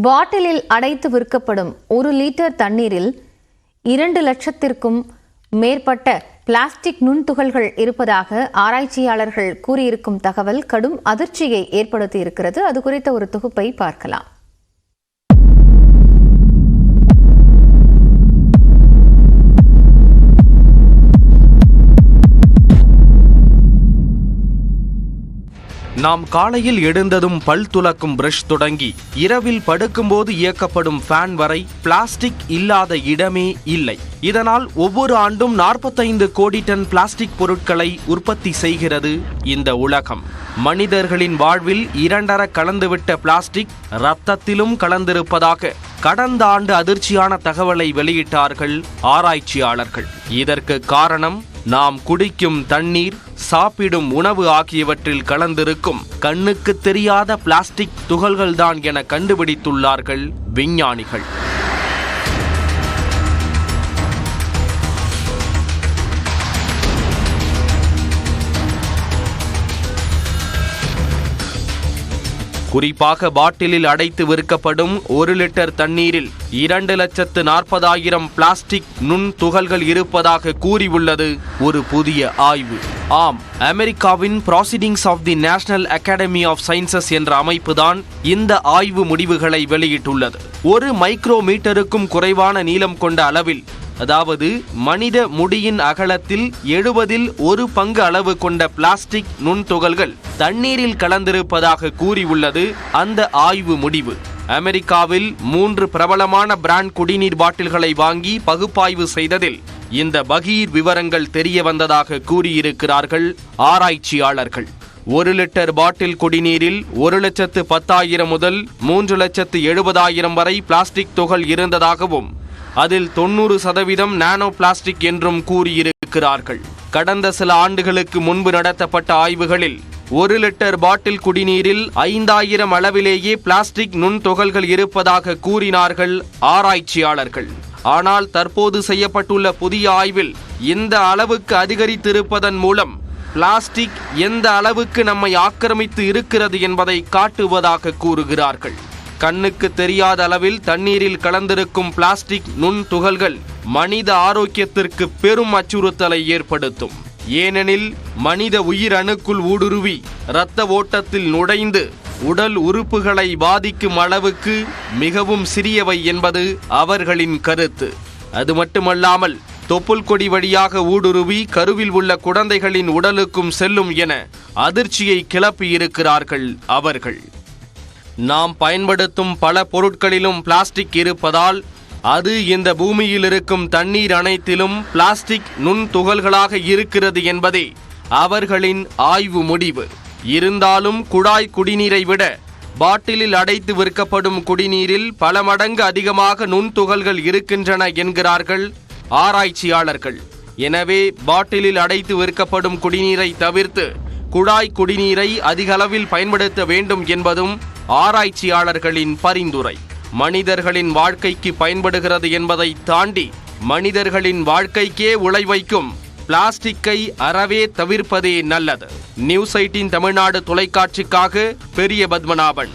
பாட்டிலில் அடைத்து விற்கப்படும் 1 லிட்டர் தண்ணீரில் 2 லட்சத்திற்கும் மேற்பட்ட பிளாஸ்டிக் நுண்துகள்கள் இருப்பதாக ஆராய்ச்சியாளர்கள் கூறியிருக்கும் தகவல் கடும் அதிர்ச்சியை ஏற்படுத்தியிருக்கிறது. அது குறித்த ஒரு தொகுப்பை பார்க்கலாம். நாம் காலையில் எழுந்ததும் பல் துலக்கும் பிரஷ் தொடங்கி இரவில் படுக்கும்போது இயக்கப்படும் ஃபேன் வரை பிளாஸ்டிக் இல்லாத இடமே இல்லை. இதனால் ஒவ்வொரு ஆண்டும் 45 கோடி டன் பிளாஸ்டிக் பொருட்களை உற்பத்தி செய்கிறது இந்த உலகம். மனிதர்களின் வாழ்வில் 2 கலந்துவிட்ட பிளாஸ்டிக் இரத்தத்திலும் கலந்திருப்பதாக கடந்த ஆண்டு அதிர்ச்சியான தகவலை வெளியிட்டார்கள் ஆராய்ச்சியாளர்கள். இதற்கு காரணம் நாம் குடிக்கும் தண்ணீர், சாப்பிடும் உணவு ஆகியவற்றில் கலந்திருக்கும் கண்ணுக்கு தெரியாத பிளாஸ்டிக் துகள்கள்தான் என கண்டுபிடித்துள்ளார்கள் விஞ்ஞானிகள். குறிப்பாக பாட்டிலில் அடைத்து விற்கப்படும் 1 லிட்டர் தண்ணீரில் 2,40,000 பிளாஸ்டிக் நுண் துகள்கள் இருப்பதாக கூறியுள்ளது ஒரு புதிய ஆய்வு. ஆம், அமெரிக்காவின் proceedings of the national academy of sciences என்ற அமைப்புதான் இந்த ஆய்வு முடிவுகளை வெளியிட்டுள்ளது. 1 மைக்ரோமீட்டருக்கும் குறைவான நீளம் கொண்ட அளவில், அதாவது மனித முடியின் அகலத்தில் 70ல் 1 பங்கு அளவு கொண்ட பிளாஸ்டிக் நுண்துகள்கள் தண்ணீரில் கலந்திருப்பதாக கூறியுள்ளது அந்த ஆய்வு முடிவு. அமெரிக்காவில் 3 பிரபலமான பிராண்ட் குடிநீர் பாட்டில்களை வாங்கி பகுப்பாய்வு செய்ததில் இந்த பகீர் விவரங்கள் தெரிய வந்ததாக கூறியிருக்கிறார்கள் ஆராய்ச்சியாளர்கள். 1 லிட்டர் பாட்டில் குடிநீரில் 1,10,000 முதல் 3,70,000 வரை பிளாஸ்டிக் துகள் இருந்ததாகவும் அதில் 90% நானோ பிளாஸ்டிக் என்றும் கூறியிருக்கிறார்கள். கடந்த சில ஆண்டுகளுக்கு முன்பு நடத்தப்பட்ட ஆய்வுகளில் 1 லிட்டர் பாட்டில் குடிநீரில் 5,000 அளவிலேயே பிளாஸ்டிக் நுண்துகள்கள் இருப்பதாக கூறினார்கள் ஆராய்ச்சியாளர்கள். ஆனால் தற்போது செய்யப்பட்டுள்ள புதிய ஆய்வில் இந்த அளவுக்கு அதிகரித்திருப்பதன் மூலம் பிளாஸ்டிக் எந்த அளவுக்கு நம்மை ஆக்கிரமித்து இருக்கிறது என்பதை காட்டுவதாக கூறுகிறார்கள். கண்ணுக்கு தெரியாத அளவில் தண்ணீரில் கலந்திருக்கும் பிளாஸ்டிக் நுண் துகள்கள் மனித ஆரோக்கியத்திற்கு பெரும் அச்சுறுத்தலை ஏற்படுத்தும். ஏனெனில் மனித உயிர் அணுக்குள் ஊடுருவி இரத்த ஓட்டத்தில் நுழைந்து உடல் உறுப்புகளை பாதிக்கும் அளவுக்கு மிகவும் சிறியவை என்பது அவர்களின் கருத்து. அது மட்டுமல்லாமல் தொப்புள் கொடி வழியாக ஊடுருவி கருவில் உள்ள குழந்தைகளின் உடலுக்கும் செல்லும் என அதிர்ச்சியை கிளப்பியிருக்கிறார்கள் அவர்கள். நாம் பயன்படுத்தும் பல பொருட்களிலும் பிளாஸ்டிக் இருப்பதால் அது இந்த பூமியில் இருக்கும் தண்ணீர் அனைத்திலும் பிளாஸ்டிக் நுண் துகள்களாக இருக்கிறது என்பதே அவர்களின் ஆய்வு முடிவு. இருந்தாலும் குழாய் குடிநீரை விட பாட்டிலில் அடைத்து விற்கப்படும் குடிநீரில் பல மடங்கு அதிகமாக நுண்துகள்கள் இருக்கின்றன என்கிறார்கள் ஆராய்ச்சியாளர்கள். எனவே பாட்டிலில் அடைத்து விற்கப்படும் குடிநீரை தவிர்த்து குழாய் குடிநீரை அதிக அளவில் பயன்படுத்த வேண்டும் என்பதும் ஆராய்ச்சியாளர்களின் பரிந்துரை. மனிதர்களின் வாழ்க்கைக்கு பயன்படுகிறது என்பதை தாண்டி மனிதர்களின் வாழ்க்கைக்கே உலை வைக்கும் பிளாஸ்டிக்கை அறவே தவிர்ப்பதே நல்லது. நியூஸ் 18 தமிழ்நாடு தொலைக்காட்சிக்காக பெரிய பத்மநாபன்.